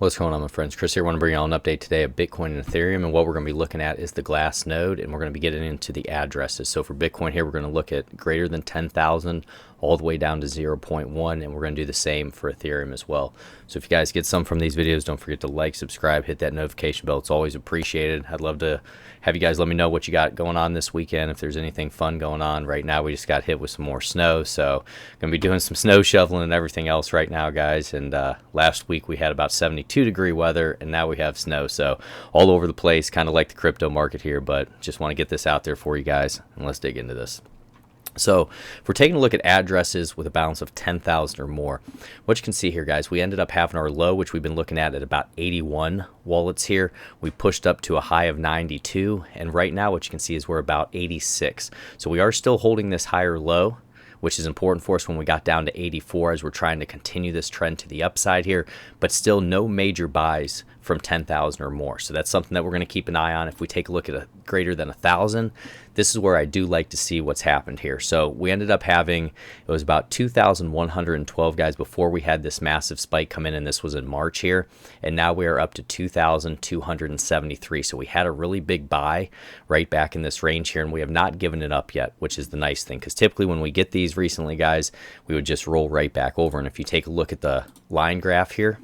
What's going on, my friends? Chris here. I want to bring you all an update today of Bitcoin and Ethereum, and what we're going to be looking at is the Glassnode, and we're going to be getting into the addresses. So for Bitcoin here, we're going to look at greater than 10,000 all the way down to 0.1, and we're going to do the same for Ethereum as well. So if you guys get some from these videos, don't forget to like, subscribe, hit that notification bell. It's always appreciated. I'd love to have you guys let me know what you got going on this weekend, if there's anything fun going on. Right now, we just got hit with some more snow, so going to be doing some snow shoveling and everything else right now, guys. And last week we had about 72-degree weather, and now we have snow, so all over the place, kind of like the crypto market here, but just want to get this out there for you guys, and let's dig into this. So if we're taking a look at addresses with a balance of 10,000 or more, what you can see here, guys, we ended up having our low, which we've been looking at about 81 wallets here. We pushed up to a high of 92, and right now what you can see is we're about 86. So we are still holding this higher low, which is important for us when we got down to 84 as we're trying to continue this trend to the upside here, but still no major buys from 10,000 or more. So that's something that we're going to keep an eye on. If we take a look at a greater than 1,000, this is where I do like to see what's happened here. So we ended up having, it was about 2,112 guys before we had this massive spike come in, and this was in March here, and now we are up to 2,273. So we had a really big buy right back in this range here, and we have not given it up yet, which is the nice thing, because typically when we get these recently, guys, we would just roll right back over. And if you take a look at the line graph here,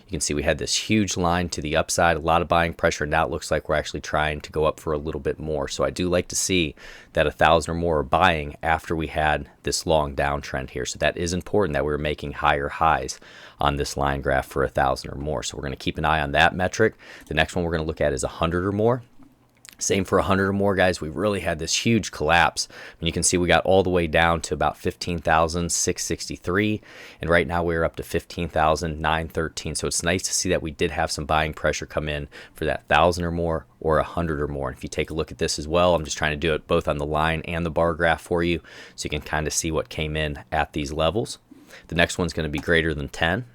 you can see we had this huge line to the upside, a lot of buying pressure. Now it looks like we're actually trying to go up for a little bit more. So I do like to see that 1,000 or more are buying after we had this long downtrend here. So that is important that we're making higher highs on this line graph for 1,000 or more. So we're going to keep an eye on that metric. The next one we're going to look at is 100 or more. Same for 100 or more, guys. We really had this huge collapse. And you can see we got all the way down to about 15,663. And right now we're up to 15,913. So it's nice to see that we did have some buying pressure come in for that 1,000 or more or 100 or more. And if you take a look at this as well, I'm just trying to do it both on the line and the bar graph for you, so you can kind of see what came in at these levels. The next one's going to be greater than 10.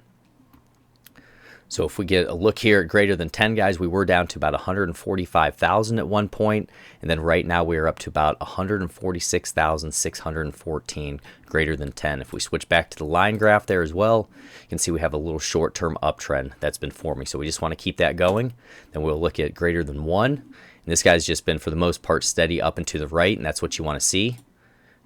So if we get a look here at greater than 10, guys, we were down to about 145,000 at one point, and then right now we are up to about 146,614 greater than 10. If we switch back to the line graph there as well, you can see we have a little short-term uptrend that's been forming. So we just want to keep that going. Then we'll look at greater than 1, and this guy's just been, for the most part, steady up and to the right, and that's what you want to see.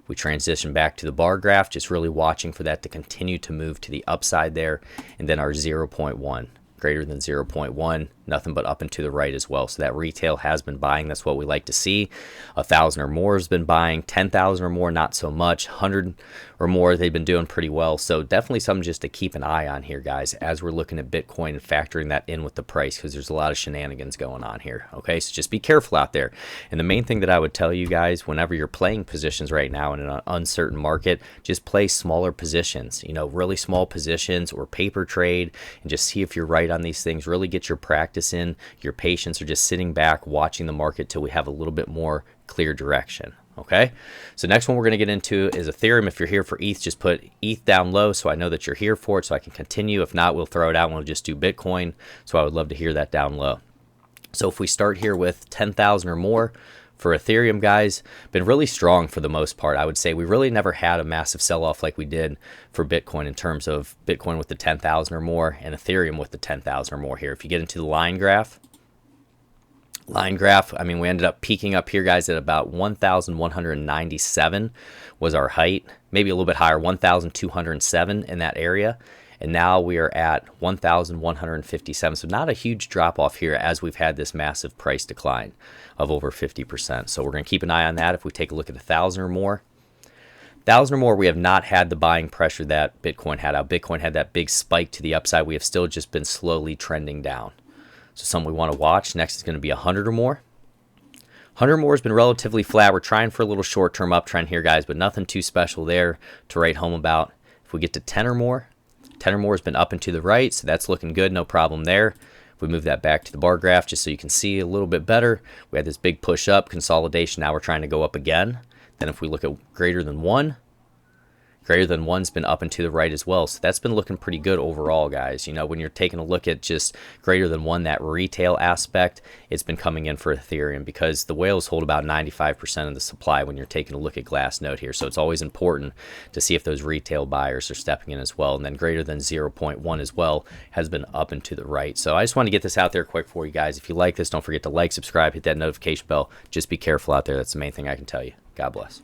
We transition back to the bar graph, just really watching for that to continue to move to the upside there. And then our 0.1, greater than 0.1, nothing but up and to the right as well. So that retail has been buying. That's what we like to see. 1,000 or more has been buying. 10,000 or more, not so much. 100 or more, they've been doing pretty well. So definitely something just to keep an eye on here, guys, as we're looking at Bitcoin and factoring that in with the price, because there's a lot of shenanigans going on here. Okay, so just be careful out there. And the main thing that I would tell you guys, whenever you're playing positions right now in an uncertain market, just play smaller positions, really small positions, or paper trade, and just see if you're right on these things. Really get your practice in, your patience, or just sitting back watching the market till we have a little bit more clear direction. Okay, so next one we're going to get into is Ethereum. If you're here for ETH, just put ETH down low so I know that you're here for it, so I can continue. If not, we'll throw it out and we'll just do Bitcoin. So I would love to hear that down low. So if we start here with 10,000 or more for Ethereum, guys, been really strong for the most part. I would say we really never had a massive sell-off like we did for Bitcoin, in terms of Bitcoin with the 10,000 or more and Ethereum with the 10,000 or more here. If you get into the line graph, I mean, we ended up peaking up here, guys, at about 1,197 was our height, maybe a little bit higher, 1,207 in that area. And now we are at 1,157. So not a huge drop off here, as we've had this massive price decline of over 50%. So we're going to keep an eye on that. If we take a look at 1,000 or more, 1,000 or more, we have not had the buying pressure that Bitcoin had. Bitcoin had that big spike to the upside. We have still just been slowly trending down. So something we want to watch. Next is going to be 100 or more. 100 or more has been relatively flat. We're trying for a little short-term uptrend here, guys, but nothing too special there to write home about. If we get to 10 or more, 10 or more has been up and to the right, so that's looking good, no problem there. If we move that back to the bar graph just so you can see a little bit better, we had this big push up, consolidation, now we're trying to go up again. Then if we look at greater than 1, Greater than one's been up and to the right as well. So that's been looking pretty good overall, guys. You know, when you're taking a look at just greater than one, that retail aspect, it's been coming in for Ethereum because the whales hold about 95% of the supply when you're taking a look at Glassnode here. So it's always important to see if those retail buyers are stepping in as well. And then greater than 0.1 as well has been up and to the right. So I just want to get this out there quick for you guys. If you like this, don't forget to like, subscribe, hit that notification bell. Just be careful out there. That's the main thing I can tell you. God bless.